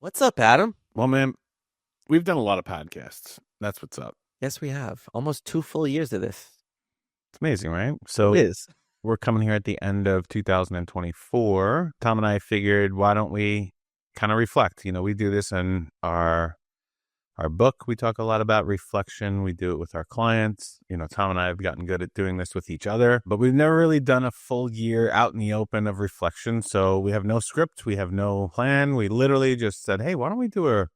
What's up, Adam? Well, man, we've done a lot of podcasts. That's what's up. Yes, we have almost 2 full years of this. It's amazing, right? It So is. we're coming here at the end of 2024. Tom and I figured, why don't we kind of reflect? We do this in our book. We talk a lot about reflection. We do it with our clients. Tom and I have gotten good at doing this with each other, but we've never really done a full year out in the open of reflection. So we have no script. We have no plan. We literally just said, hey, why don't we do a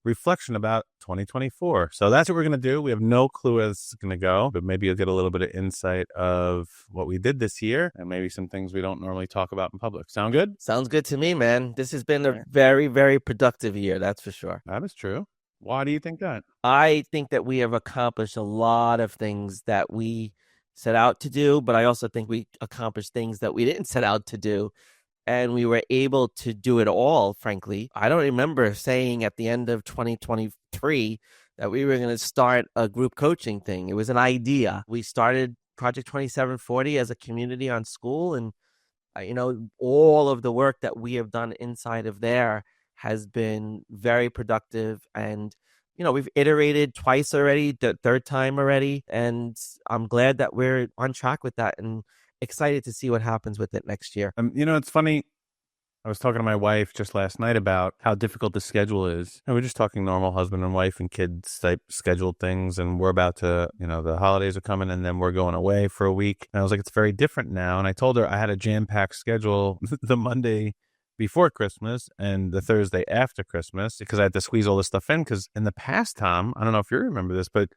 reflection about 2024. So that's what we're going to do. We have no clue where this is going to go, but maybe you'll get a little bit of insight of what we did this year and maybe some things we don't normally talk about in public. Sound good? Sounds good to me, man. This has been All a right. very, very productive year. That's for sure. That is true. Why do you think that? I think that we have accomplished a lot of things that we set out to do, but I also think we accomplished things that we didn't set out to do. And we were able to do it all, frankly. I don't remember saying at the end of 2023 that we were going to start a group coaching thing. It was an idea. We started Project 2740 as a community on school. And, all of the work that we have done inside of there has been very productive. And, we've iterated twice already, the third time already. And I'm glad that we're on track with that. And excited to see what happens with it next year. It's funny. I was talking to my wife just last night about how difficult the schedule is. And we're just talking normal husband and wife and kids type scheduled things. And we're about to, the holidays are coming and then we're going away for a week. And I was like, it's very different now. And I told her I had a jam-packed schedule the Monday before Christmas and the Thursday after Christmas because I had to squeeze all this stuff in. Because in the past, Tom, I don't know if you remember this, but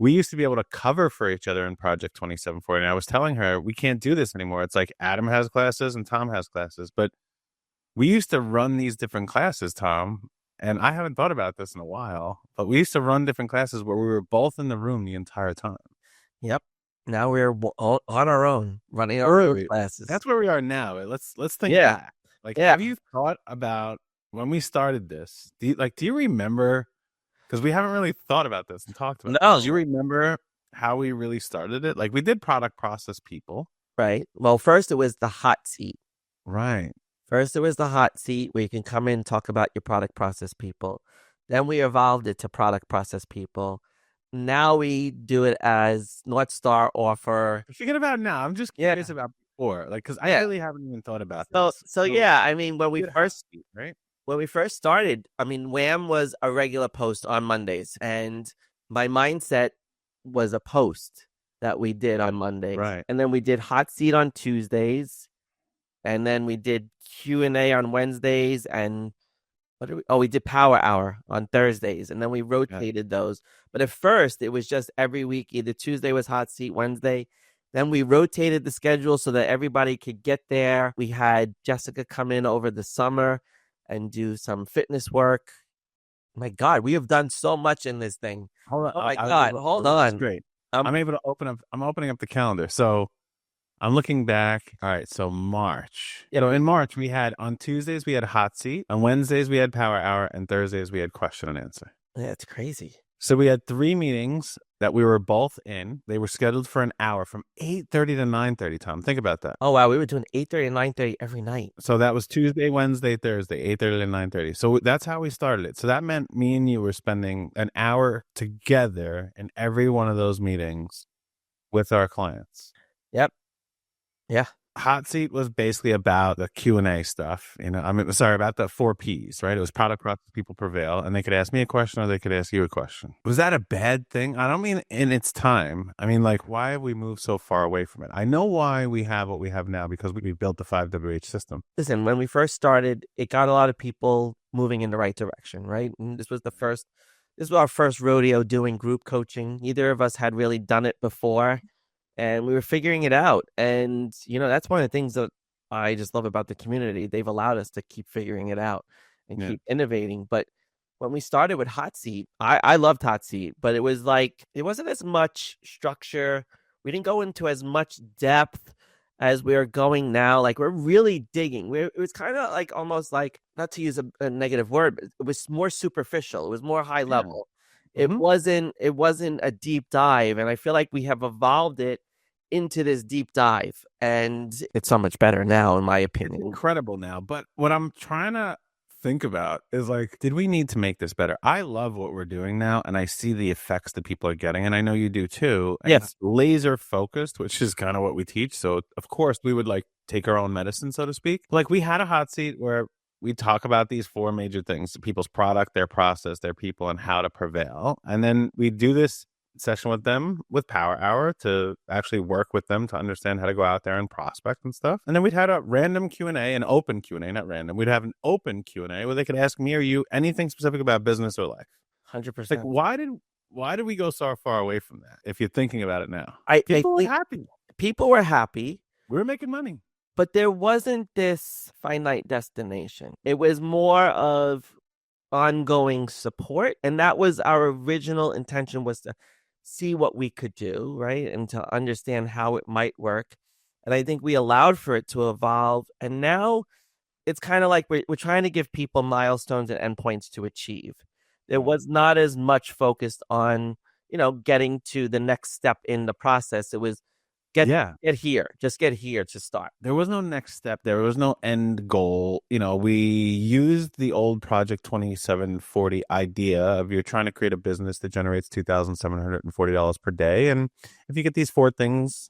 we used to be able to cover for each other in Project 2740. And I was telling her, we can't do this anymore. It's like Adam has classes and Tom has classes. But we used to run these different classes, Tom, and I haven't thought about this in a while, but we used to run different classes where we were both in the room the entire time. Yep. Now we're on our own, running our own classes. That's where we are now. Let's think back. Have you thought about when we started this? Do you remember? Because we haven't really thought about this and talked about No. this. Do you remember how we really started it? Like we did product process people. Right. Well, first it was the hot seat. Right. First it was the hot seat where you can come in and talk about your product process people. Then we evolved it to product process people. Now we do it as North Star offer. Forget about now. I'm just curious about before, because I really haven't even thought about this. So yeah, I mean, when we first started, I mean, Wham was a regular post on Mondays, and my mindset was a post that we did on Mondays, right? And then we did hot seat on Tuesdays, and then we did Q&A on Wednesdays, and we did Power Hour on Thursdays, and then we rotated those. But at first, it was just every week, either Tuesday was hot seat, Wednesday. Then we rotated the schedule so that everybody could get there. We had Jessica come in over the summer and do some fitness work. My God, we have done so much in this thing. Hold on. Oh my God, hold on. That's great. I'm able to I'm opening up the calendar. So I'm looking back. All right. So March. In March, we had on Tuesdays, we had hot seat. On Wednesdays, we had power hour. And Thursdays, we had question and answer. Yeah, it's crazy. So we had 3 meetings that we were both in. They were scheduled for an hour from 8:30 to 9:30, Tom. Think about that. Oh, wow. We were doing 8:30 and 9:30 every night. So that was Tuesday, Wednesday, Thursday, 8:30 to 9:30. So that's how we started it. So that meant me and you were spending an hour together in every one of those meetings with our clients. Yep. Yeah. Hot seat was basically about the Q&A stuff. About the 4 Ps, right? It was product process people prevail, and they could ask me a question or they could ask you a question. Was that a bad thing? I don't mean in its time. I mean, why have we moved so far away from it? I know why we have what we have now because we built the 5WH system. Listen, when we first started, it got a lot of people moving in the right direction, right? And this was our first rodeo doing group coaching. Neither of us had really done it before. And we were figuring it out. And, that's one of the things that I just love about the community. They've allowed us to keep figuring it out and keep innovating. But when we started with Hot Seat, I loved Hot Seat, but it was it wasn't as much structure. We didn't go into as much depth as we're going now. We're really digging. It was kind of almost not to use a negative word, but it was more superficial. It was more high level. It wasn't a deep dive. And I feel like we have evolved it into this deep dive, and it's so much better now, in my opinion. It's incredible now. But what I'm trying to think about is like, did we need to make this better? I love what we're doing now, and I see the effects that people are getting, and I know you do too. And Yeah, it's laser focused, which is kind of what we teach. So of course we would like take our own medicine, so to speak. Like we had a hot seat where we talk about these four major things: people's product, their process, their people, and how to prevail. And then we do this session with them with Power Hour to actually work with them to understand how to go out there and prospect and stuff. And then we'd had a random Q&A, an open Q&A, not random. We'd have an open Q&A where they could ask me or you anything specific about business or life. It's like, 100%. why did we go so far away from that? If you're thinking about it now, I people were think happy. people were happy, We were making money. but there wasn't this finite destination. It was more of ongoing support, and that was our original intention, was to see what we could do, right, and to understand how it might work. And I think we allowed for it to evolve, and now it's kind of like we're trying to give people milestones and endpoints to achieve. There Right. was not as much focused on, getting to the next step in the process. It was get Yeah. get here, just get here to start. There was no next step. There was no end goal. We used the old Project 2740 idea of you're trying to create a business that generates $2,740 per day. And if you get these four things,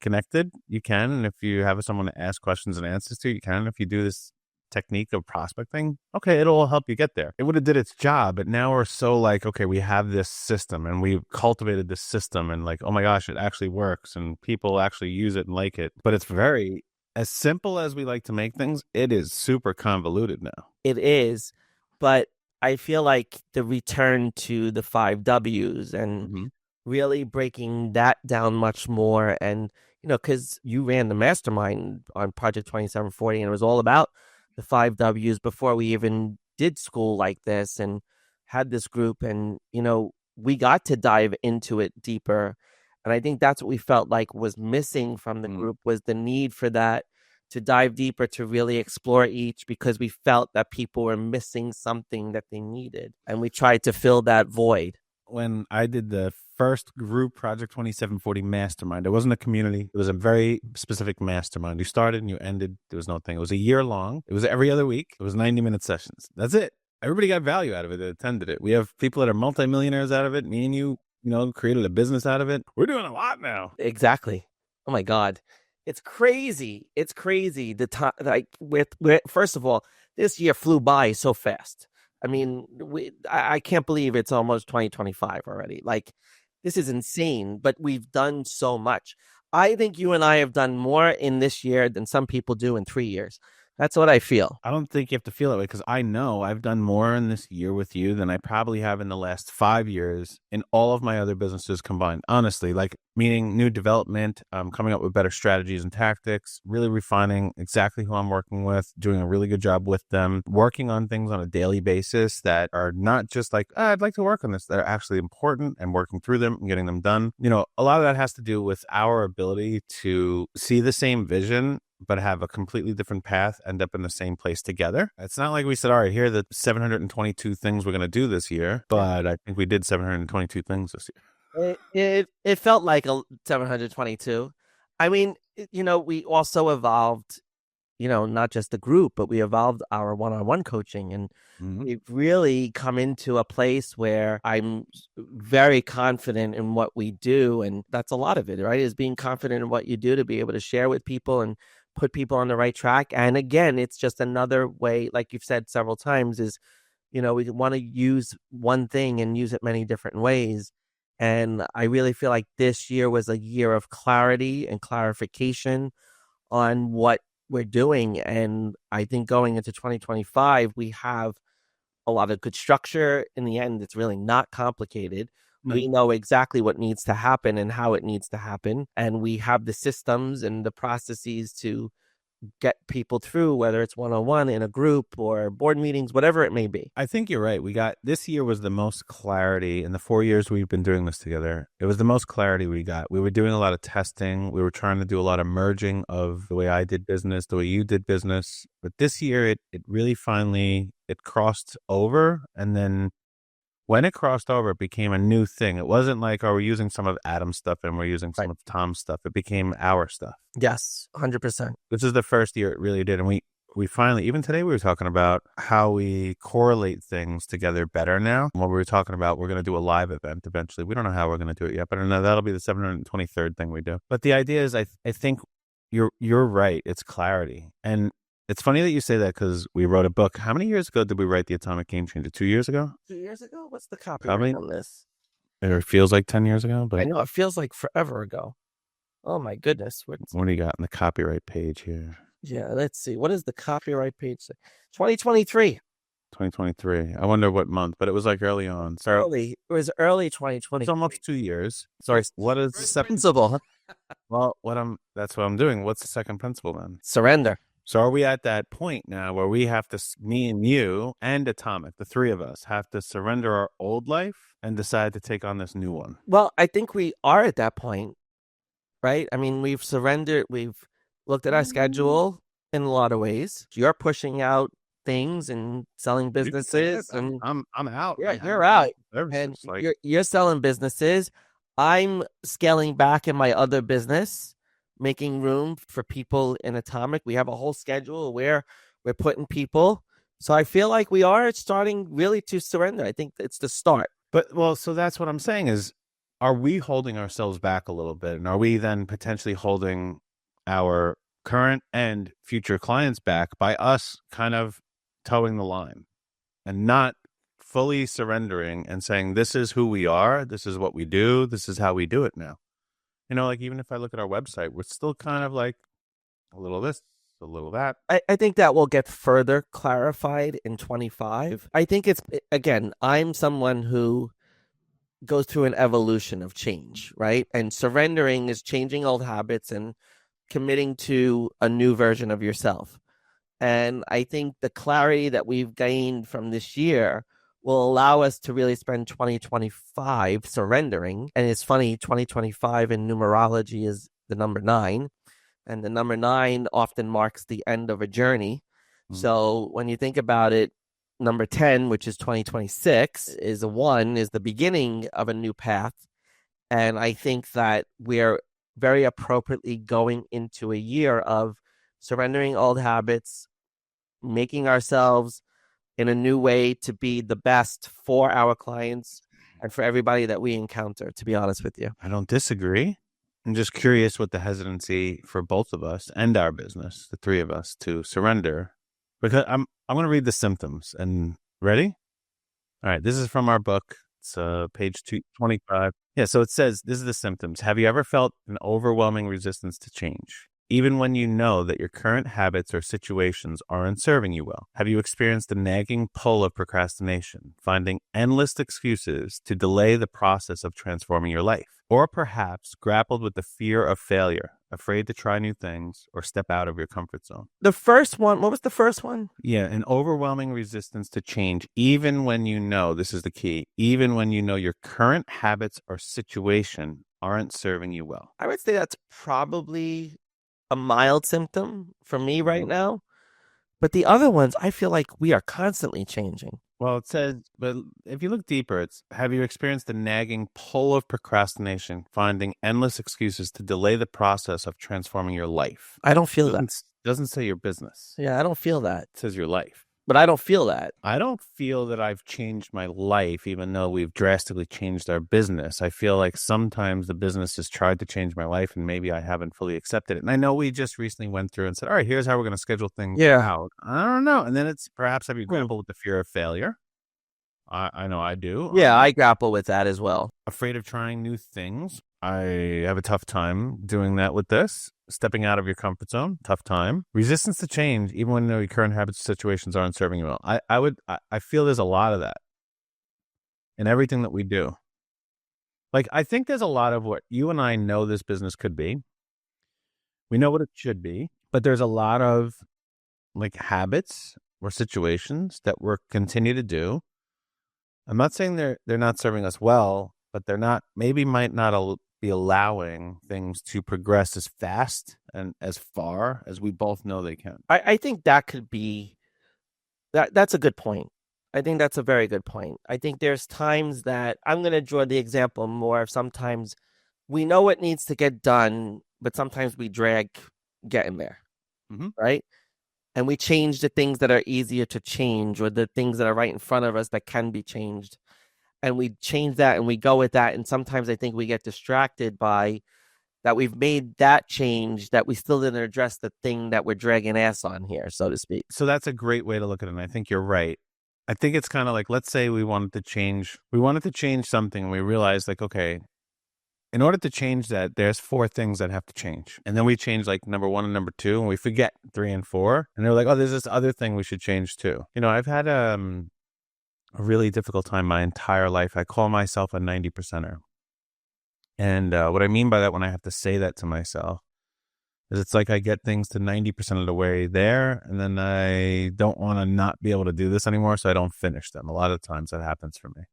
connected, you can. And if you have someone to ask questions and answers to, you can. And if you do this technique of prospecting, okay, it'll help you get there. It would have did its job, but now we're so like, okay, we have this system and we've cultivated this system and like, oh my gosh, it actually works and people actually use it and like it. But it's very, as simple as we like to make things, it is super convoluted now. It is, but I feel like the return to the five W's and Mm-hmm. really breaking that down much more. And, because you ran the mastermind on Project 2740, and it was all about the five W's before we even did school like this and had this group. And, we got to dive into it deeper. And I think that's what we felt like was missing from the group, was the need for that, to dive deeper, to really explore each, because we felt that people were missing something that they needed. And we tried to fill that void. When I did the first group Project 2740 mastermind, it wasn't a community. It was a very specific mastermind. You started and you ended. There was no thing. It was a year long. It was every other week. It was 90-minute sessions. That's it. Everybody got value out of it that attended it. We have people that are multimillionaires out of it. Me and you, created a business out of it. We're doing a lot now. Exactly. Oh my God. It's crazy. It's crazy. The time, like, with first of all, this year flew by so fast. I mean, I can't believe it's almost 2025 already. Like, this is insane, but we've done so much. I think you and I have done more in this year than some people do in 3 years. That's what I feel. I don't think you have to feel that way because I know I've done more in this year with you than I probably have in the last 5 years in all of my other businesses combined. Honestly, like meaning new development, coming up with better strategies and tactics, really refining exactly who I'm working with, doing a really good job with them, working on things on a daily basis that are not just like, I'd like to work on this. They're actually important and working through them and getting them done. A lot of that has to do with our ability to see the same vision but have a completely different path, end up in the same place together. It's not like we said, all right, here are the 722 things we're going to do this year, but I think we did 722 things this year. It felt like a 722. I mean, we also evolved, not just the group, but we evolved our one-on-one coaching, and we've really come into a place where I'm very confident in what we do. And that's a lot of it, right? Is being confident in what you do to be able to share with people and put people on the right track. And again, it's just another way, like you've said several times, is, we want to use one thing and use it many different ways. And I really feel like this year was a year of clarity and clarification on what we're doing. And I think going into 2025, we have a lot of good structure. In the end, it's really not complicated. We know exactly what needs to happen and how it needs to happen. And we have the systems and the processes to get people through, whether it's one-on-one, in a group, or board meetings, whatever it may be. I think you're right. This year was the most clarity in the 4 years we've been doing this together. It was the most clarity we got. We were doing a lot of testing. We were trying to do a lot of merging of the way I did business, the way you did business. But this year, it really finally, it crossed over. And then when it crossed over, it became a new thing. It wasn't like, we're using some of Adam's stuff and we're using some of Tom's stuff. It became our stuff. Yes, 100%. This is the first year it really did. And we finally, even today, we were talking about how we correlate things together better now. What we were talking about, we're going to do a live event eventually. We don't know how we're going to do it yet, but I know that'll be the 723rd thing we do. But the idea is, I think you're right. It's clarity. And it's funny that you say that because we wrote a book. How many years ago did we write The Atomic Game Changer? 2 years ago? 2 years ago? What's the copyright Probably. on this? It feels like 10 years ago, I but know it feels like forever ago. Oh my goodness. what do you got in the copyright page here? Yeah, let's see. What does the copyright page say? 2023. 2023. I wonder what month, but it was like early on. So Early. It was early 2020. it's almost 2 years. Sorry. What is the second Principle. Well, that's what I'm doing. What's the second principle then? Surrender. So are we at that point now where we have to, me and you and Atomic, the three of us, have to surrender our old life and decide to take on this new one? Well, I think we are at that point, right? I mean, we've surrendered. We've looked at our schedule in a lot of ways. You're pushing out things and selling businesses, and I'm out. yeah, you're out, And and you're selling businesses. I'm scaling back in my other business, making room for people in Atomic. We have a whole schedule where we're putting people. So I feel like we are starting really to surrender. I think it's the start. But so that's what I'm saying is, are we holding ourselves back a little bit? And are we then potentially holding our current and future clients back by us kind of towing the line and not fully surrendering and saying, this is who we are, this is what we do, this is how we do it now? Like even if I look at our website, we're still kind of like a little this, a little that. I think that will get further clarified in 25. I think again, I'm someone who goes through an evolution of change, right? And surrendering is changing old habits and committing to a new version of yourself. And I think the clarity that we've gained from this year will allow us to really spend 2025 surrendering. And it's funny, 2025 in numerology is the number 9. And the number 9 often marks the end of a journey. So when you think about it, number 10, which is 2026, is the beginning of a new path. And I think that we're very appropriately going into a year of surrendering old habits, making ourselves in a new way to be the best for our clients and for everybody that we encounter, to be honest with you. I don't disagree. I'm just curious what the hesitancy for both of us and our business, the three of us, to surrender. Because I'm going to read the symptoms. And ready? All right. This is from our book. It's page 225. Yeah. So it says, this is the symptoms. Have you ever felt an overwhelming resistance to change, even when you know that your current habits or situations aren't serving you well? Have you experienced the nagging pull of procrastination, finding endless excuses to delay the process of transforming your life? Or perhaps grappled with the fear of failure, afraid to try new things or step out of your comfort zone? The first one, what was the first one? Yeah, an overwhelming resistance to change, even when you know, this is the key, even when you know your current habits or situation aren't serving you well. I would say that's probably a mild symptom for me right now. But the other ones, I feel like we are constantly changing. Well, it says, but if you look deeper, it's, have you experienced the nagging pull of procrastination, finding endless excuses to delay the process of transforming your life? I don't feel that. Doesn't say your business. Yeah, I don't feel that. It says your life. But I don't feel that. I don't feel that I've changed my life, even though we've drastically changed our business. I feel like sometimes the business has tried to change my life and maybe I haven't fully accepted it. And I know we just recently went through and said, all right, here's how we're going to schedule things out. I don't know. And then it's perhaps have you grappled with the fear of failure? I know I do. Yeah, I grapple with that as well. Afraid of trying new things. I have a tough time doing that with this. Stepping out of your comfort zone, tough time. Resistance to change, even when your current habits or situations aren't serving you well. I feel there's a lot of that in everything that we do. Like, I think there's a lot of what you and I know this business could be. We know what it should be, but there's a lot of like habits or situations that we're continue to do. I'm not saying they're not serving us well, but they're not, maybe might not be allowing things to progress as fast and as far as we both know they can. I think that could be, that's a good point. I think that's a very good point. I think there's times that I'm going to draw the example more of sometimes we know what needs to get done, but sometimes we drag getting there, right? and we change the things that are easier to change or the things that are right in front of us that can be changed. And we change that and we go with that. And sometimes I think we get distracted by that we've made that change that we still didn't address the thing that we're dragging ass on here, so to speak. So that's a great way to look at it. And I think you're right. I think it's kind of like, let's say we wanted to change something and we realized like, okay, in order to change that, there's 4 things that have to change. And then we change like number 1 and number 2 and we forget 3 and 4. And they're like, oh, there's this other thing we should change too. I've had a really difficult time my entire life. I call myself a 90%er. And what I mean by that when I have to say that to myself is it's like I get things to 90% of the way there, and then I don't want to not be able to do this anymore, so I don't finish them. A lot of times that happens for me.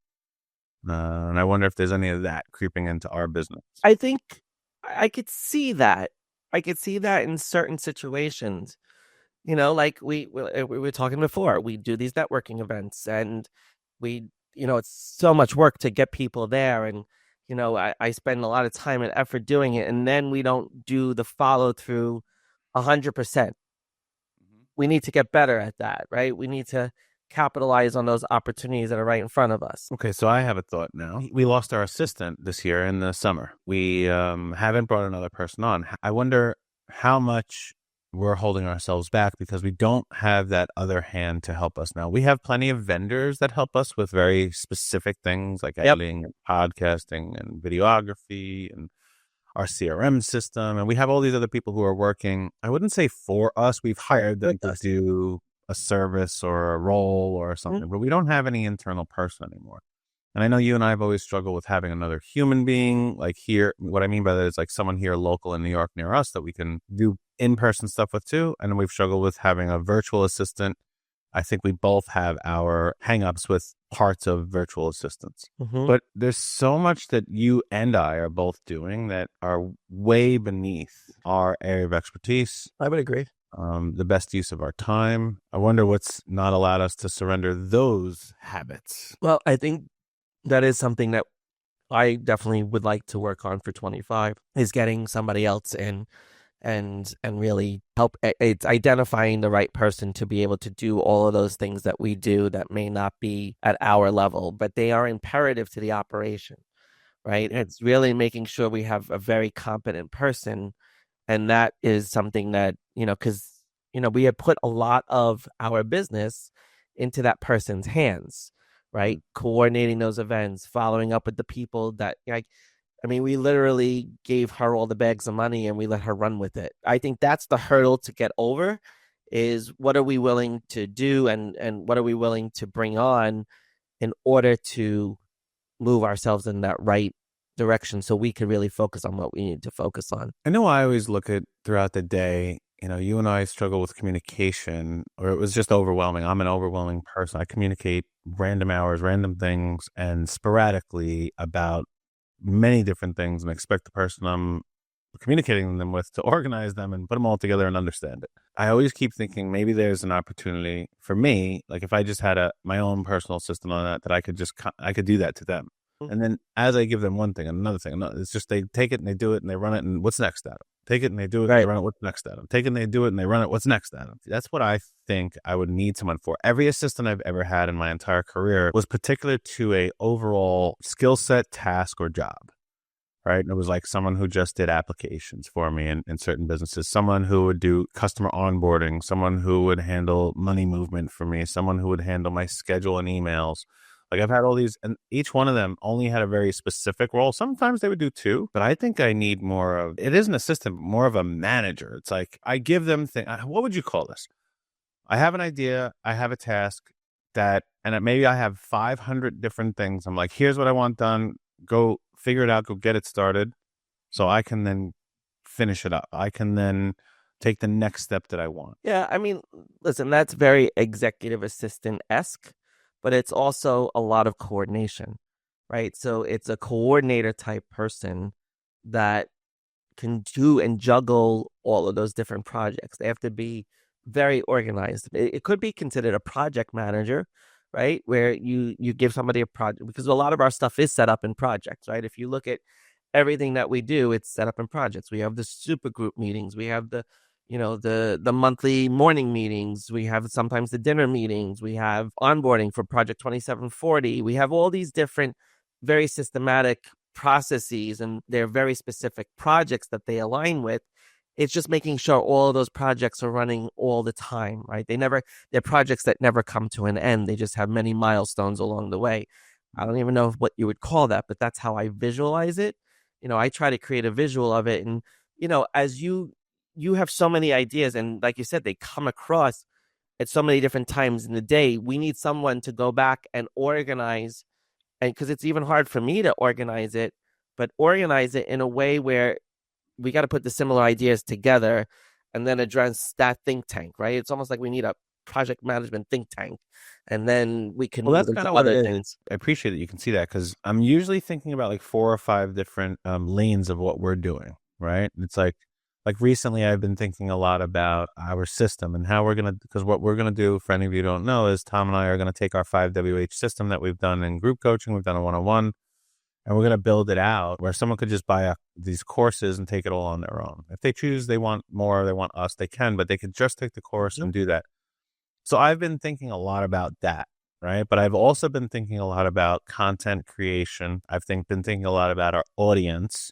And I wonder if there's any of that creeping into our business. I think I could see that. I could see that in certain situations. Like we were talking before, we do these networking events and it's so much work to get people there. And, I spend a lot of time and effort doing it. And then we don't do the follow through 100%. We need to get better at that, right? We need to capitalize on those opportunities that are right in front of us. Okay, so I have a thought now. We lost our assistant this year in the summer. We haven't brought another person on. I wonder how much we're holding ourselves back because we don't have that other hand to help us now. We have plenty of vendors that help us with very specific things like editing, and podcasting, and videography, and our CRM system. And we have all these other people who are working, I wouldn't say for us. We've hired them to do a service or a role or something, but we don't have any internal person anymore. And I know you and I have always struggled with having another human being like here. What I mean by that is like someone here local in New York near us that we can do in-person stuff with too. And we've struggled with having a virtual assistant. I think we both have our hangups with parts of virtual assistants. But there's so much that you and I are both doing that are way beneath our area of expertise. I would agree. The best use of our time. I wonder what's not allowed us to surrender those habits. Well, I think that is something that I definitely would like to work on for 25 is getting somebody else in and really help. It's identifying the right person to be able to do all of those things that we do that may not be at our level, but they are imperative to the operation, right? It's really making sure we have a very competent person. And that is something that, because, we have put a lot of our business into that person's hands, right? Coordinating those events, following up with the people that, we literally gave her all the bags of money and we let her run with it. I think that's the hurdle to get over is what are we willing to do and what are we willing to bring on in order to move ourselves in that right direction so we can really focus on what we need to focus on. I know I always look at throughout the day, you and I struggle with communication, or it was just overwhelming. I'm an overwhelming person. I communicate random hours, random things, and sporadically about many different things and expect the person I'm communicating them with to organize them and put them all together and understand it. I always keep thinking maybe there's an opportunity for me, like if I just had my own personal assistant on that I could do that to them. And then as I give them one thing, another thing, it's just they take it and they do it and they run it and what's next at them? Take it and they do it and they run it, what's next at them? Take it and they do it and they run it, what's next at them? That's what I think I would need someone for. Every assistant I've ever had in my entire career was particular to a overall skill set, task, or job. Right. And it was like someone who just did applications for me in certain businesses, someone who would do customer onboarding, someone who would handle money movement for me, someone who would handle my schedule and emails. Like I've had all these, and each one of them only had a very specific role. Sometimes they would do 2, but I think I need more of, it is an assistant, more of a manager. It's like I give them what would you call this? I have an idea. I have a task and maybe I have 500 different things. I'm like, here's what I want done. Go figure it out, go get it started so I can then finish it up. I can then take the next step that I want. Yeah, listen, that's very executive assistant-esque, but it's also a lot of coordination, right? So it's a coordinator type person that can do and juggle all of those different projects. They have to be very organized. It could be considered a project manager, right? Where you give somebody a project, because a lot of our stuff is set up in projects, right? If you look at everything that we do, it's set up in projects. We have the super group meetings. We have the the monthly morning meetings. We have sometimes the dinner meetings. We have onboarding for Project 2740. We have all these different, very systematic processes, and they're very specific projects that they align with. It's just making sure all of those projects are running all the time, right? They're projects that never come to an end. They just have many milestones along the way. I don't even know what you would call that, but that's how I visualize it. I try to create a visual of it. And, as you have so many ideas, and like you said, they come across at so many different times in the day. We need someone to go back and organize, and because it's even hard for me to organize it, but organize it in a way where we got to put the similar ideas together and then address that think tank, right? It's almost like we need a project management think tank, and then we can Well, move that's into kind of what other it is. things. I appreciate that you can see that because I'm usually thinking about like 4 or 5 different lanes of what we're doing, right? It's like recently I've been thinking a lot about our system and how we're going to, because what we're going to do, for any of you who don't know, is Tom and I are going to take our 5WH system that we've done in group coaching, we've done a 101, and we're going to build it out where someone could just buy these courses and take it all on their own. If they choose, they want more, they want us, they can, but they could just take the course and do that. So I've been thinking a lot about that, right? But I've also been thinking a lot about content creation. Been thinking a lot about our audience.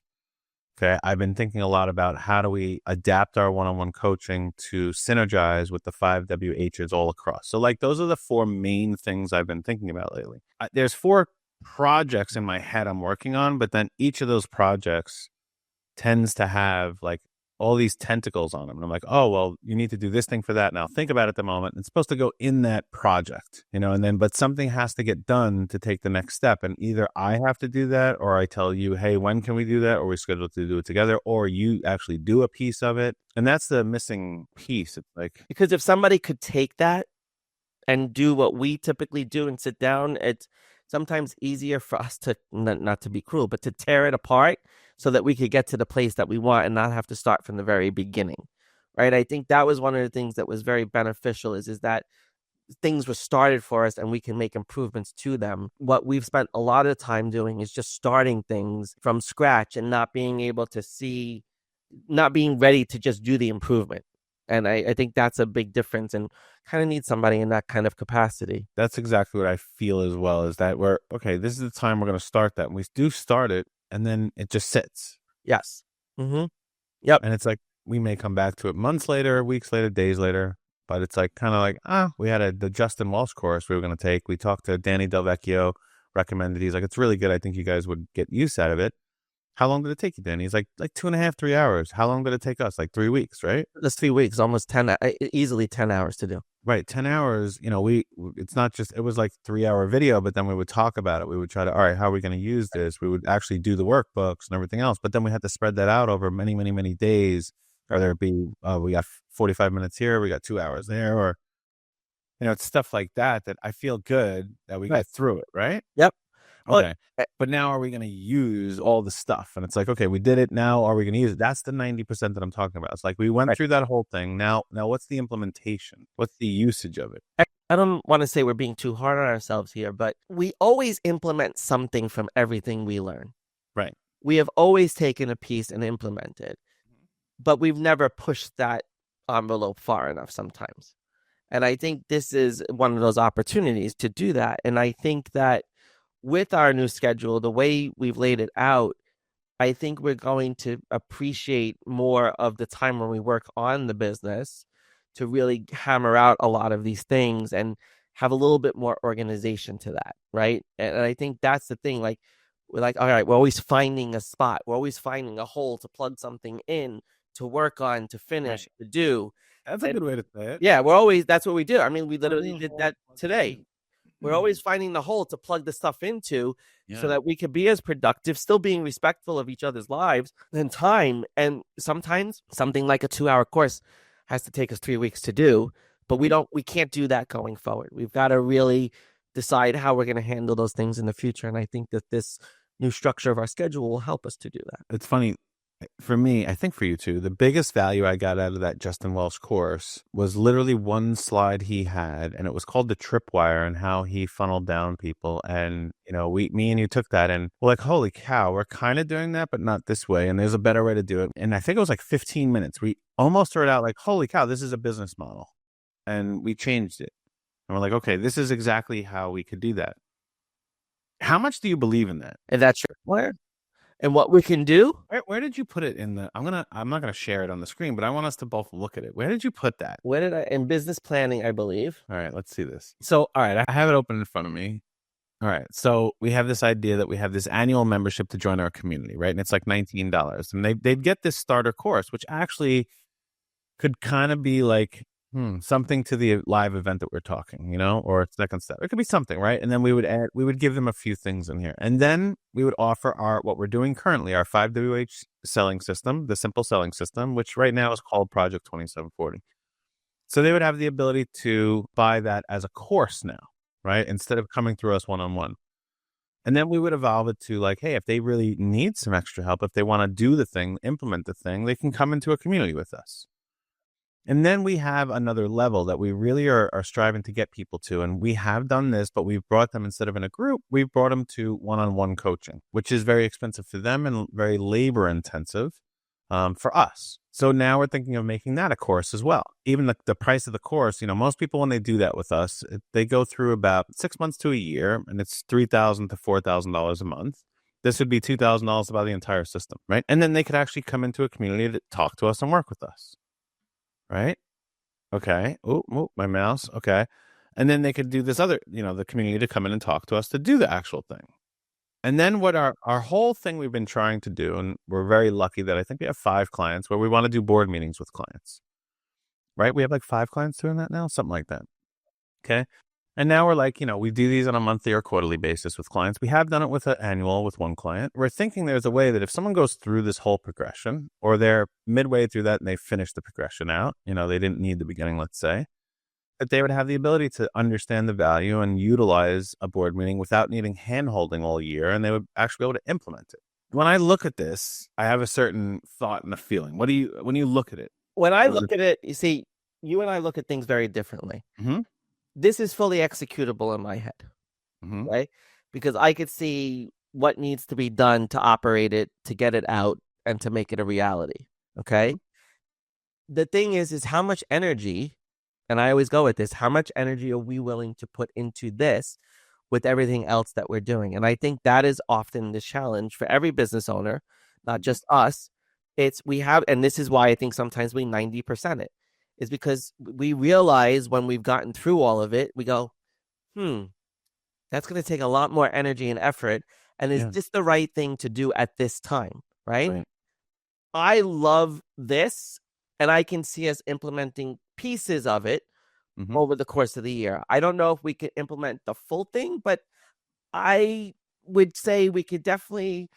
Okay. I've been thinking a lot about how do we adapt our one-on-one coaching to synergize with the 5WHs all across. So like those are the 4 main things I've been thinking about lately. There's 4 projects in my head I'm working on, but then each of those projects tends to have like all these tentacles on them. And I'm like, oh, well, you need to do this thing for that. Now think about it at the moment. It's supposed to go in that project, and then, but something has to get done to take the next step. And either I have to do that, or I tell you, hey, when can we do that? Or we schedule to do it together, or you actually do a piece of it. And that's the missing piece. It's like, Because if somebody could take that and do what we typically do and sit down, it's sometimes easier for us to, not to be cruel, but to tear it apart so that we could get to the place that we want and not have to start from the very beginning. Right. I think that was one of the things that was very beneficial is that things were started for us and we can make improvements to them. What we've spent a lot of time doing is just starting things from scratch and not being able to see, not being ready to just do the improvement. And I think that's a big difference, and kind of need somebody in that kind of capacity. that's exactly what I feel as well, is that we're, okay, this is the time we're going to start that. And we do start it, and then it just sits. Yes. Mm-hmm. Yep. And it's like, we may come back to it months later, weeks later, days later, but it's like kind of like, we had the Justin Walsh course we were going to take. We talked to Danny Del Vecchio, recommended. He's like, it's really good. I think you guys would get use out of it. How long did it take you, Danny? He's like 2.5, 3 hours. How long did it take us? Like 3 weeks, right? That's 3 weeks, almost 10, easily 10 hours to do. Right. 10 hours, it's not just, it was like 3-hour video, but then we would talk about it. We would try to, all right, how are we going to use this? We would actually do the workbooks and everything else, but then we had to spread that out over many, many, many days. Whether it be, we got 45 minutes here, we got 2 hours there, or, it's stuff like that I feel good that we got through it. Right. Yep. Okay. But now are we going to use all the stuff? And it's like, okay, we did it. Now are we going to use it? That's the 90% that I'm talking about. It's like, we went through that whole thing. Now what's the implementation? What's the usage of it? I don't want to say we're being too hard on ourselves here, but we always implement something from everything we learn. Right. We have always taken a piece and implemented, but we've never pushed that envelope far enough sometimes. And I think this is one of those opportunities to do that. And I think that with our new schedule, the way we've laid it out, I think we're going to appreciate more of the time when we work on the business to really hammer out a lot of these things and have a little bit more organization to that, right? And I think that's the thing. Like, we're like, all right, we're always finding a spot. We're always finding a hole to plug something in, to work on, to finish, to do. That's a good way to say it. Yeah, that's what we do. I mean, we literally did that today. We're always finding the hole to plug the stuff into so that we can be as productive, still being respectful of each other's lives and time. And sometimes something like a 2-hour course has to take us 3 weeks to do, but we can't do that going forward. We've got to really decide how we're going to handle those things in the future. And I think that this new structure of our schedule will help us to do that. It's funny. for me, I think for you too, the biggest value I got out of that Justin Welsh course was literally one slide he had, and it was called the tripwire and how he funneled down people. And, me and you took that and we're like, holy cow, we're kind of doing that, but not this way. And there's a better way to do it. And I think it was like 15 minutes. We almost started out like, holy cow, this is a business model. And we changed it. And we're like, okay, this is exactly how we could do that. How much do you believe in that? And that's your where and what we can do. Where did you put it in the? I'm not gonna share it on the screen, but I want us to both look at it. Where did you put that? Where did I in business planning, I believe. All right, let's see this. So, all right, I have it open in front of me. All right, so we have this idea that we have this annual membership to join our community, right? And it's like $19, and they'd get this starter course, which actually could kind of be like something to the live event that we're talking, or second step. It could be something, right? And then we would give them a few things in here. And then we would offer what we're doing currently, our 5WH selling system, the simple selling system, which right now is called Project 2740. So they would have the ability to buy that as a course now, right? Instead of coming through us one-on-one. And then we would evolve it to like, hey, if they really need some extra help, if they want to do the thing, implement the thing, they can come into a community with us. And then we have another level that we really are striving to get people to. And we have done this, but we've brought them, instead of in a group, we've brought them to one-on-one coaching, which is very expensive for them and very labor intensive for us. So now we're thinking of making that a course as well. Even the price of the course, most people, when they do that with us, they go through about 6 months to a year, and it's $3,000 to $4,000 a month. This would be $2,000 to buy the entire system, right? And then they could actually come into a community to talk to us and work with us. Right? Okay. Oh, my mouse. Okay. And then they could do this other, the community to come in and talk to us to do the actual thing. And then what our whole thing we've been trying to do, and we're very lucky that I think we have 5 clients where we want to do board meetings with clients. Right? We have like 5 clients doing that now, something like that. Okay. And now we're like, we do these on a monthly or quarterly basis with clients. We have done it with an annual with one client. We're thinking there's a way that if someone goes through this whole progression, or they're midway through that and they finish the progression out, they didn't need the beginning, let's say, that they would have the ability to understand the value and utilize a board meeting without needing hand-holding all year, and they would actually be able to implement it. When I look at this, I have a certain thought and a feeling. When you look at it? When I look at it, you see, you and I look at things very differently. Mm-hmm. This is fully executable in my head, right? Because I could see what needs to be done to operate it, to get it out, and to make it a reality, okay? The thing is how much energy, and I always go with this, how much energy are we willing to put into this with everything else that we're doing? And I think that is often the challenge for every business owner, not just us. And this is why I think sometimes we 90% it. Is because we realize when we've gotten through all of it, we go, that's going to take a lot more energy and effort. And is this the right thing to do at this time? Right? I love this, and I can see us implementing pieces of it over the course of the year. I don't know if we could implement the full thing, but I would say we could definitely,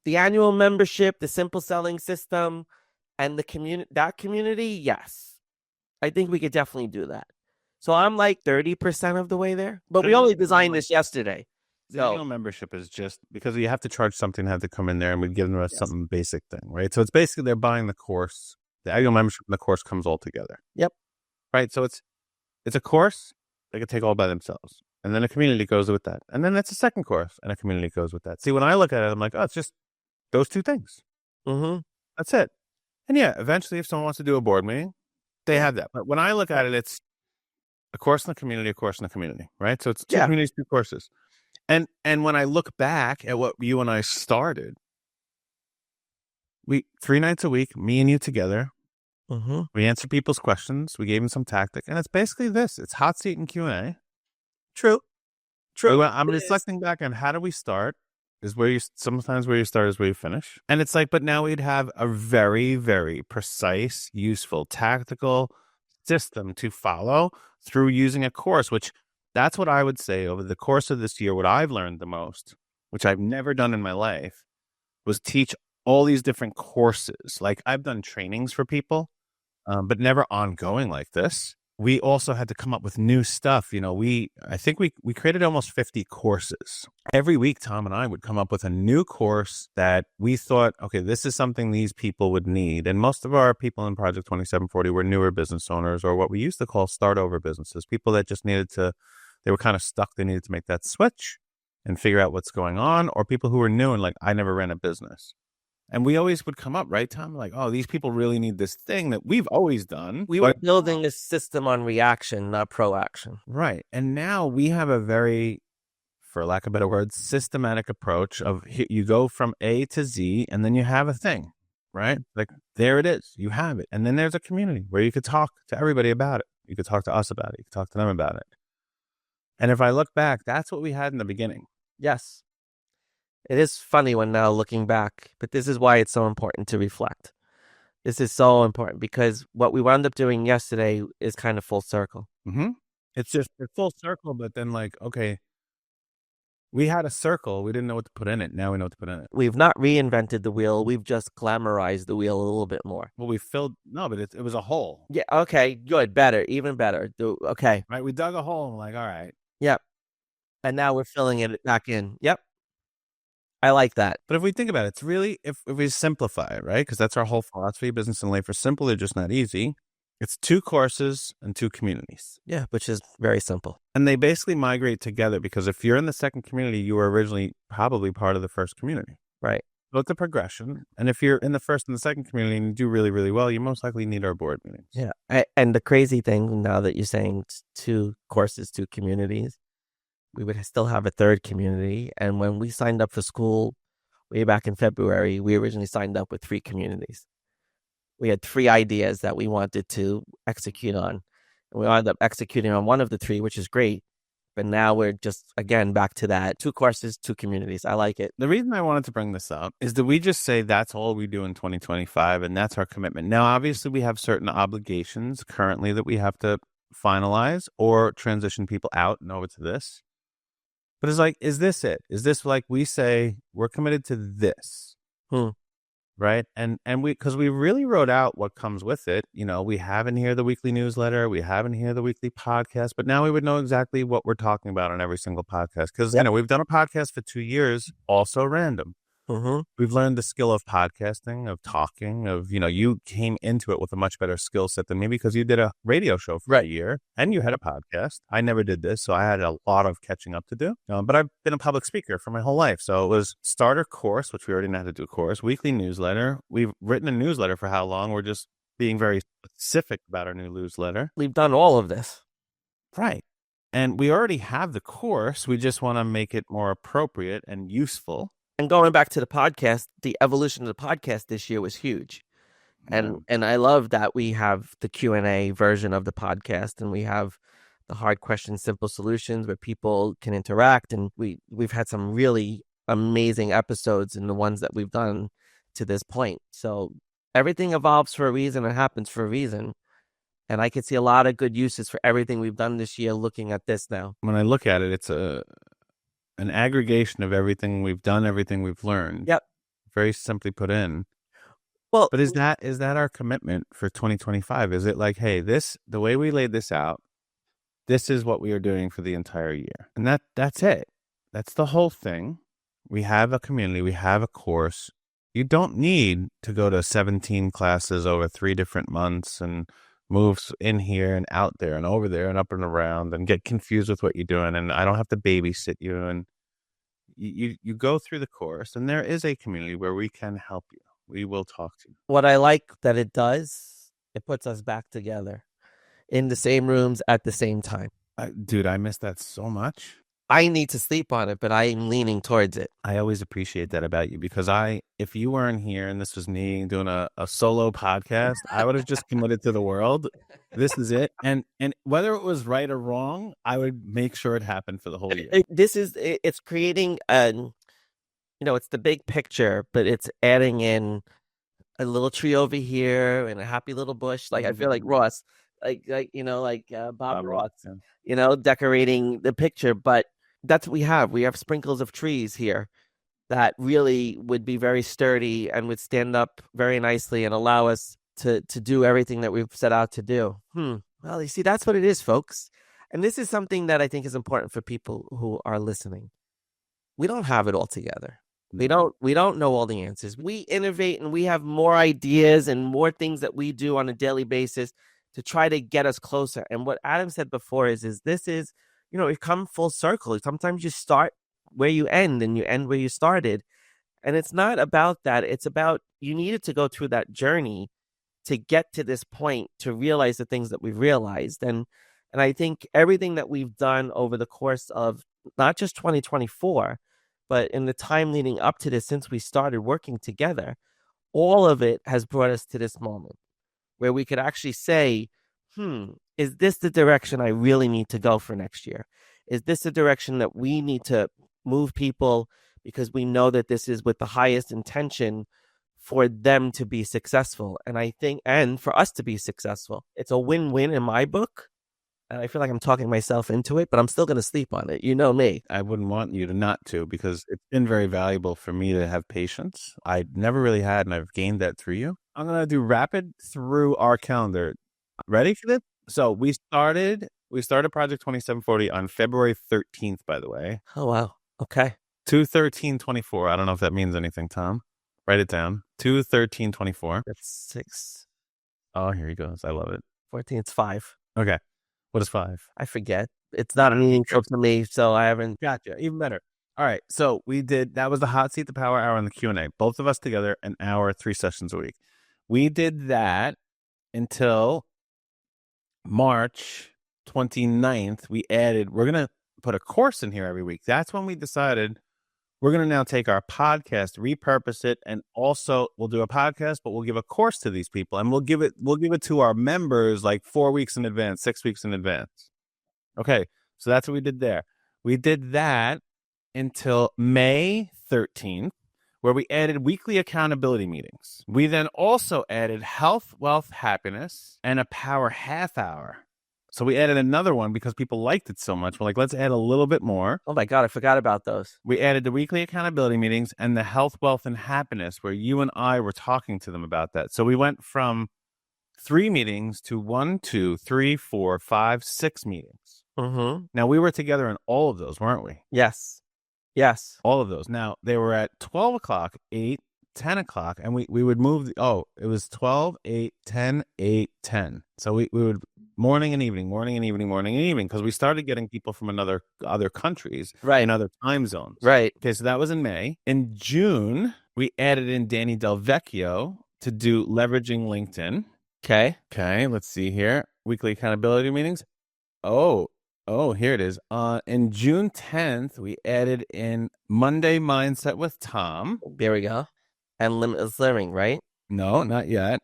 the annual membership, the simple selling system, and the community, yes. I think we could definitely do that. So I'm like 30% of the way there. But we only designed this yesterday. The annual membership is just because you have to charge something to have to come in there, and we give them something basic thing, right? So it's basically they're buying the course. The annual membership and the course comes all together. Yep. Right. So it's a course they can take all by themselves. And then a community goes with that. And then that's a second course, and a community goes with that. See, when I look at it, I'm like, oh, it's just those 2 things. That's it. And yeah, eventually if someone wants to do a board meeting, they have that. But when I look at it, it's a course in the community, a course in the community, right? So it's 2 communities, 2 courses. And when I look back at what you and I started, 3 nights a week, me and you together, we answer people's questions. We gave them some tactic, and it's basically this. It's hot seat and Q&A. True. I'm reflecting back on how do we start is sometimes where you start is where you finish. And it's like, but now we'd have a very, very precise, useful, tactical system to follow through using a course, which that's what I would say over the course of this year. What I've learned the most, which I've never done in my life, was teach all these different courses. Like I've done trainings for people, but never ongoing like this. we also had to come up with new stuff. I think we created almost 50 courses. Every week, Tom and I would come up with a new course that we thought, okay, this is something these people would need. And most of our people in Project 2740 were newer business owners, or what we used to call start over businesses, people that just they were kind of stuck. They needed to make that switch and figure out what's going on, or people who were new and like, I never ran a business. And we always would come up, right, Tom? Like, oh, these people really need this thing that we've always done. We were building a system on reaction, not proaction. Right. And now we have a very, for lack of better words, systematic approach of you go from A to Z and then you have a thing, right? Like there it is. You have it. And then there's a community where you could talk to everybody about it. You could talk to us about it. You could talk to them about it. And if I look back, that's what we had in the beginning. Yes. It is funny when now looking back, but this is why it's so important to reflect. This is so important because what we wound up doing yesterday is kind of full circle. Mm-hmm. It's full circle, but then like, okay, we had a circle. We didn't know what to put in it. Now we know what to put in it. We've not reinvented the wheel. We've just glamorized the wheel a little bit more. Well, but it was a hole. Yeah. Okay. Good. Better. Even better. Okay. Right. We dug a hole. I'm like, all right. Yep. And now we're filling it back in. Yep. I like that. But if we think about it, it's really, if we simplify it, right? Because that's our whole philosophy, business and life are simple. They're just not easy. It's 2 courses and 2 communities. Yeah, which is very simple. And they basically migrate together because if you're in the second community, you were originally probably part of the first community. Right. So it's a progression. And if you're in the first and the second community and you do really, really well, you most likely need our board meetings. Yeah. And the crazy thing now that you're saying 2 courses, 2 communities, we would still have a third community. And when we signed up for school way back in February, we originally signed up with 3 communities. We had 3 ideas that we wanted to execute on. And we ended up executing on one of the 3, which is great. But now we're just, again, back to that 2 courses, 2 communities. I like it. The reason I wanted to bring this up is that we just say that's all we do in 2025, and that's our commitment. Now, obviously, we have certain obligations currently that we have to finalize or transition people out and over to this. But it's like, is this it? Is this like we say we're committed to this? Right. And because we really wrote out what comes with it. We have in here the weekly newsletter. We have in here the weekly podcast. But now we would know exactly what we're talking about on every single podcast. Because, we've done a podcast for 2 years, also random. Mm-hmm. We've learned the skill of podcasting, of talking, of, you came into it with a much better skill set than me because you did a radio show for a year and you had a podcast. I never did this, so I had a lot of catching up to do. But I've been a public speaker for my whole life. So it was starter course, which we already know how to do a course, weekly newsletter. We've written a newsletter for how long? We're just being very specific about our new newsletter. We've done all of this. Right. And we already have the course. We just want to make it more appropriate and useful. And going back to the podcast, the evolution of the podcast this year was huge. And I love that we have the Q&A version of the podcast and we have the hard questions, simple solutions where people can interact. And we've had some really amazing episodes in the ones that we've done to this point. So everything evolves for a reason and happens for a reason. And I could see a lot of good uses for everything we've done this year looking at this now. When I look at it, it's an aggregation of everything we've done, everything we've learned. Yep. Very simply put in. Well, but is that our commitment for 2025? Is it like, hey, the way we laid this out, this is what we are doing for the entire year. And that's it. That's the whole thing. We have a community, we have a course. You don't need to go to 17 classes over 3 different months and moves in here and out there and over there and up and around and get confused with what you're doing. And I don't have to babysit you. And you go through the course and there is a community where we can help you. We will talk to you. What I like that it does, it puts us back together in the same rooms at the same time. Dude, I miss that so much. I need to sleep on it, but I'm leaning towards it. I always appreciate that about you because if you weren't here and this was me doing a solo podcast, I would have just committed to the world. This is it. And whether it was right or wrong, I would make sure it happened for the whole year. It's creating it's the big picture, but it's adding in a little tree over here and a happy little bush. Like I feel like Ross, like Bob Ross, decorating the picture, but that's what we have. We have sprinkles of trees here that really would be very sturdy and would stand up very nicely and allow us to do everything that we've set out to do. Well, you see, that's what it is, folks. And this is something that I think is important for people who are listening. We don't have it all together. We don't know all the answers. We innovate and we have more ideas and more things that we do on a daily basis to try to get us closer. And what Adam said before is this is, we've come full circle. Sometimes you start where you end and you end where you started. And it's not about that. It's about you needed to go through that journey to get to this point to realize the things that we've realized. And I think everything that we've done over the course of not just 2024, but in the time leading up to this since we started working together, all of it has brought us to this moment where we could actually say, is this the direction I really need to go for next year? Is this the direction that we need to move people because we know that this is with the highest intention for them to be successful? And I think, and for us to be successful, it's a win-win in my book. And I feel like I'm talking myself into it, but I'm still going to sleep on it. You know me. I wouldn't want you to not to, because it's been very valuable for me to have patience. I never really had, and I've gained that through you. I'm going to do rapid through our calendar. Ready for this? So we started Project 2740 on February 13th, by the way. Oh, wow. Okay. 2/13/24. I don't know if that means anything, Tom. Write it down. 2/13/24. That's 6. Oh, here he goes. I love it. 14, it's 5. Okay. What is 5? I forget. It's not meaningful to me, so I haven't. Gotcha. Even better. All right. So that was the hot seat, the power hour, and the Q&A. Both of us together, an hour, 3 sessions a week. We did that until March 29th. We're going to put a course in here every week. That's when we decided we're going to now take our podcast, repurpose it, and also we'll do a podcast, but we'll give a course to these people, and we'll give it to our members like 4 weeks in advance, 6 weeks in advance. Okay, so that's what we did there. We did that until May 13th, where we added weekly accountability meetings. We then also added health, wealth, happiness, and a power half hour. So we added another one because people liked it so much. We're like, let's add a little bit more. Oh my God, I forgot about those. We added the weekly accountability meetings and the health, wealth, and happiness, where you and I were talking to them about that. So we went from 3 meetings to 1, 2, 3, 4, 5, 6 meetings. Mm-hmm. Now, we were together in all of those, weren't we? Yes. All of those. Now, they were at 12 o'clock, 8, 10 o'clock, and we would move. It was 12, 8, 10, 8, 10. So we would morning and evening, because we started getting people from other countries, right, in other time zones. Right. Okay, so that was in May. In June, we added in Danny Del Vecchio to do leveraging LinkedIn. Okay, let's see here. Weekly accountability meetings. Oh, here it is. In June 10th, we added in Monday Mindset with Tom. There we go. And Limitless Living, right? No, not yet.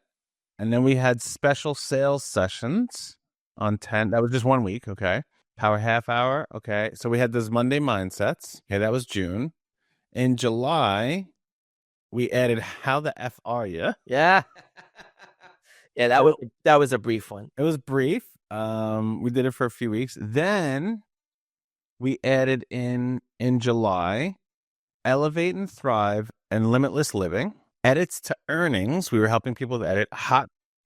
And then we had special sales sessions on 10. That was just 1 week, okay. Power half hour, okay. So we had those Monday Mindsets. Okay, that was June. In July, we added How the F Are You? Yeah. Yeah, that was a brief one. It was brief. We did it for a few weeks. Then we added in July, Elevate and Thrive and Limitless Living. Edits to earnings. We were helping people to edit.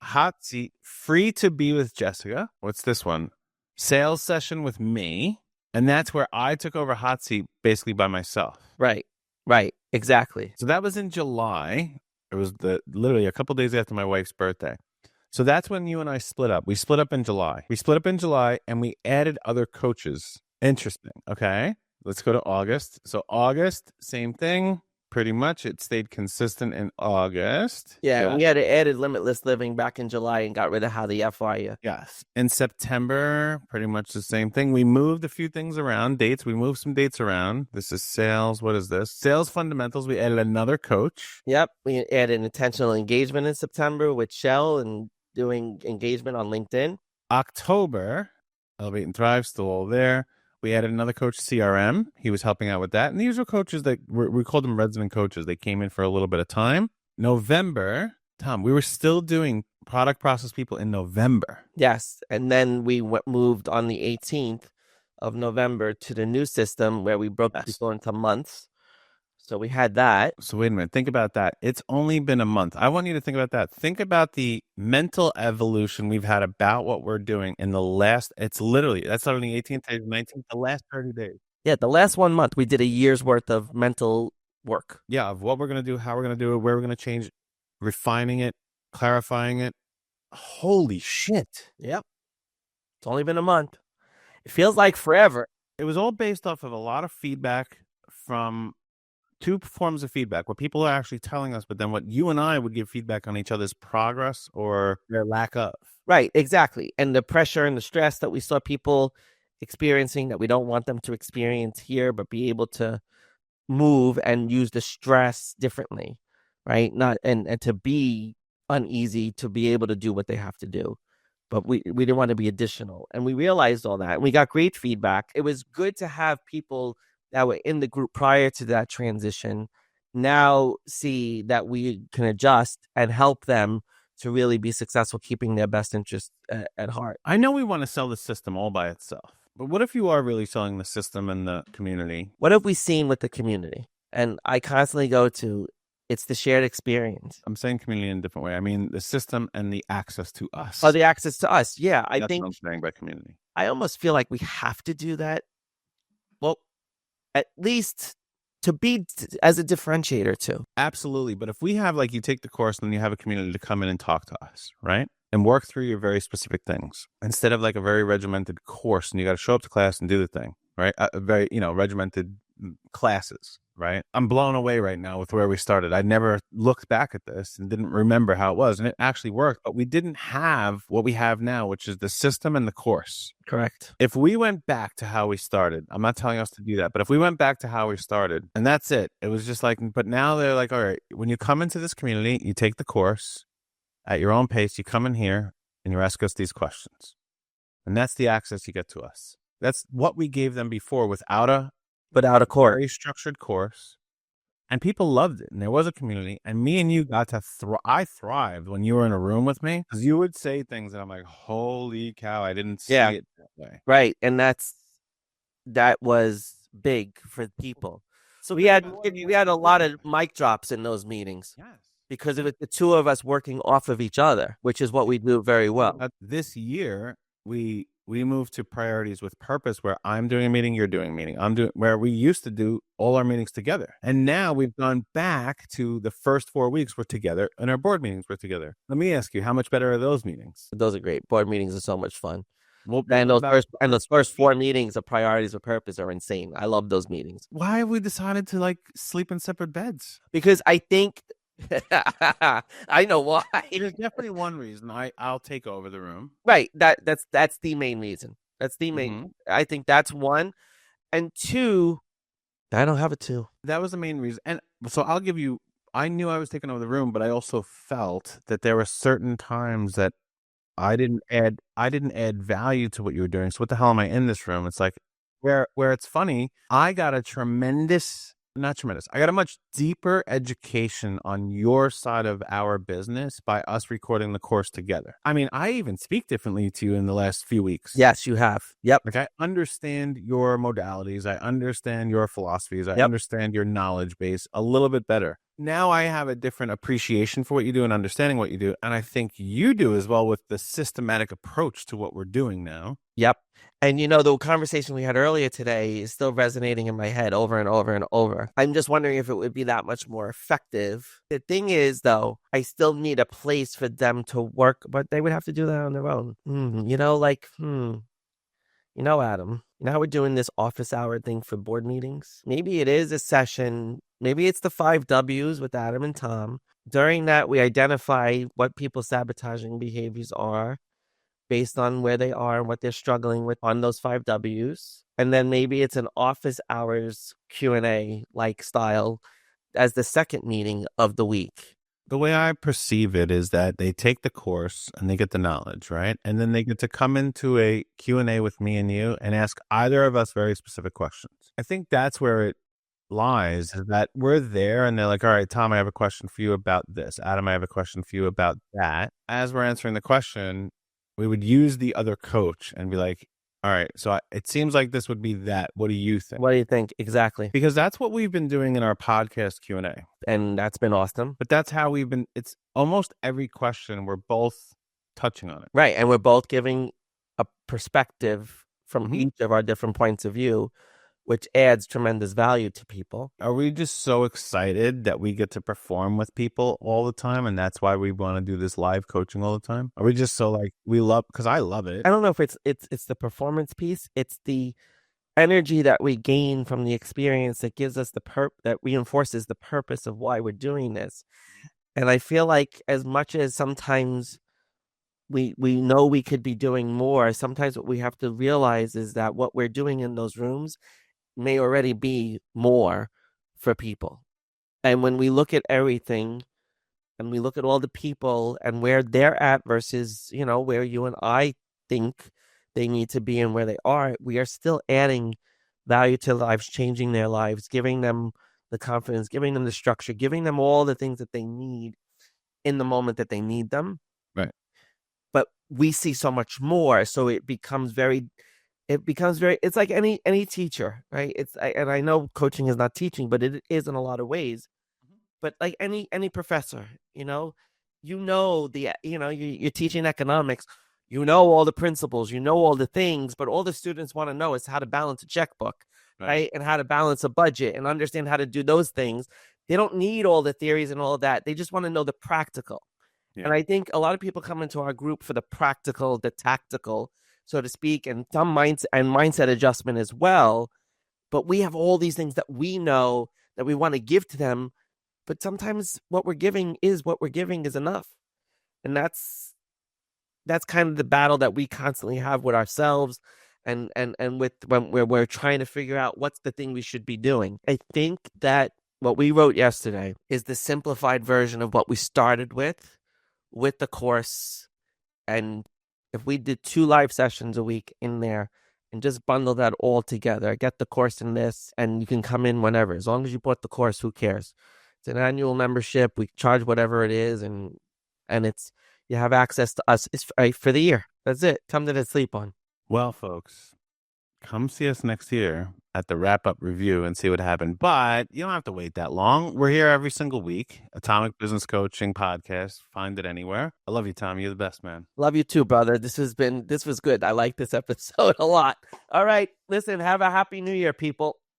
Hot seat, free to be with Jessica. What's this one? Sales session with me. And that's where I took over hot seat basically by myself. Right. Exactly. So that was in July. It was literally a couple days after my wife's birthday. So that's when you and I split up. We split up in July. And we added other coaches. Interesting. Okay. Let's go to August. So August, same thing. Pretty much it stayed consistent in August. Yeah, we had added Limitless Living back in July and got rid of How the F Are You. Yes. In September, pretty much the same thing. We moved a few things around. Dates. We moved some dates around. This is sales. What is this? Sales fundamentals. We added another coach. Yep. We added intentional engagement in September with Shell and doing engagement on LinkedIn. October, Elevate and Thrive, still all there. We added another coach, CRM. He was helping out with that. And these were coaches that we called them resident coaches. They came in for a little bit of time. November, Tom, we were still doing product process people in November. Yes. And then we moved on the 18th of November to the new system where we broke people into months. So we had that. So wait a minute. Think about that. It's only been a month. I want you to think about that. Think about the mental evolution we've had about what we're doing in the last, it's literally, that's not only 18th to 19th, the last 30 days. Yeah, the last 1 month we did a year's worth of mental work. Yeah, of what we're going to do, how we're going to do it, where we're going to change, refining it, clarifying it. Holy shit. Yep. It's only been a month. It feels like forever. It was all based off of a lot of feedback from two forms of feedback, what people are actually telling us, but then what you and I would give feedback on each other's progress or their lack of. Right, exactly. And the pressure and the stress that we saw people experiencing that we don't want them to experience here, but be able to move and use the stress differently, right? Not and to be uneasy to be able to do what they have to do. But we didn't want to be additional. And we realized all that. And we got great feedback. It was good to have people that were in the group prior to that transition now see that we can adjust and help them to really be successful, keeping their best interest at heart. I know we want to sell the system all by itself, but what if you are really selling the system and the community? What have we seen with the community? And I constantly go to, it's the shared experience. I'm saying community in a different way. I mean the system and the access to us. Oh, the access to us. Yeah, I That's think what I'm saying by community. I almost feel like we have to do that. Well, at least to be as a differentiator too. Absolutely. But if we have, like, you take the course and then you have a community to come in and talk to us, right? And work through your very specific things instead of like a very regimented course and you got to show up to class and do the thing, right? A very, regimented classes, right? I'm blown away right now with where we started. I never looked back at this and didn't remember how it was. And it actually worked, but we didn't have what we have now, which is the system and the course. Correct. If we went back to how we started, I'm not telling us to do that, but if we went back to how we started and that's it, it was just like, but now they're like, all right, when you come into this community, you take the course at your own pace, you come in here and you ask us these questions. And that's the access you get to us. That's what we gave them before without a course. Very structured course. And people loved it. And there was a community. And me and you got to I thrived when you were in a room with me because you would say things and I'm like, holy cow, I didn't see it that way. Right. And that was big for people. So we had a lot of mic drops in those meetings. Yes. Because of it, the two of us working off of each other, which is what we do very well. This year, we moved to priorities with purpose where I'm doing a meeting, you're doing a meeting. Where we used to do all our meetings together. And now we've gone back to the first 4 weeks we're together and our board meetings were together. Let me ask you, how much better are those meetings? Those are great. Board meetings are so much fun. Well, and those first 4 meetings of priorities with purpose are insane. I love those meetings. Why have we decided to like sleep in separate beds? Because I think I know why. There's definitely one reason. I'll take over the room. Right. That's the main reason. That's the main. Mm-hmm. I think that's one. And two, I don't have a two. That was the main reason. And so I'll give you, I knew I was taking over the room, but I also felt that there were certain times that I didn't add value to what you were doing. So what the hell am I in this room? It's like where it's funny, I got a I got a much deeper education on your side of our business by us recording the course together. I mean, I even speak differently to you in the last few weeks. Yes, you have. Yep. Like I understand your modalities. I understand your philosophies. I understand your knowledge base a little bit better. Now I have a different appreciation for what you do and understanding what you do. And I think you do as well with the systematic approach to what we're doing now. Yep. And the conversation we had earlier today is still resonating in my head over and over and over. I'm just wondering if it would be that much more effective. The thing is, though, I still need a place for them to work, but they would have to do that on their own. Adam, how we're doing this office hour thing for board meetings? Maybe it is a session. Maybe it's the 5 W's with Adam and Tom. During that, we identify what people's sabotaging behaviors are based on where they are and what they're struggling with on those 5 W's. And then maybe it's an office hours Q&A like style as the second meeting of the week. The way I perceive it is that they take the course and they get the knowledge, right? And then they get to come into a Q&A with me and you and ask either of us very specific questions. I think that's where it lies, is that we're there and they're like, all right, Tom, I have a question for you about this. Adam, I have a question for you about that. As we're answering the question, we would use the other coach and be like, All right. So it seems like this would be that. What do you think? What do you think? Exactly. Because that's what we've been doing in our podcast Q&A. And that's been awesome. But that's how we've been. It's almost every question we're both touching on it. Right. And we're both giving a perspective from Mhm. each of our different points of view, which adds tremendous value to people. Are we just so excited that we get to perform with people all the time, and that's why we want to do this live coaching all the time? Are we just so like we love? Because I love it. I don't know if it's the performance piece. It's the energy that we gain from the experience that gives us that reinforces the purpose of why we're doing this. And I feel like as much as sometimes we know we could be doing more, sometimes what we have to realize is that what we're doing in those rooms may already be more for people. And when we look at everything and we look at all the people and where they're at versus, where you and I think they need to be and where they are, we are still adding value to lives, changing their lives, giving them the confidence, giving them the structure, giving them all the things that they need in the moment that they need them. Right. But we see so much more. So it becomes very, it's like any teacher, right? And I know coaching is not teaching, but it is in a lot of ways. But like any professor, you're teaching economics, all the principles, all the things, but all the students want to know is how to balance a checkbook, right? And how to balance a budget and understand how to do those things. They don't need all the theories and all of that. They just want to know the practical. Yeah. And I think a lot of people come into our group for the practical, the tactical, so to speak, and some mindset adjustment as well. But we have all these things that we know that we want to give to them. But sometimes what we're giving is enough. And that's kind of the battle that we constantly have with ourselves and with when we're trying to figure out what's the thing we should be doing. I think that what we wrote yesterday is the simplified version of what we started with the course. And if we did 2 live sessions a week in there and just bundle that all together, get the course in this, and you can come in whenever. As long as you bought the course, who cares? It's an annual membership. We charge whatever it is, and it's you have access to us. It's for the year. That's it. Come to sleep on. Well, folks, come see us next year at the wrap-up review and see what happened. But you don't have to wait that long. We're here every single week. Atomic Business Coaching Podcast. Find it anywhere. I love you, Tom. You're the best, man. Love you too, brother. This was good. I like this episode a lot. All right. Listen, have a happy new year, people.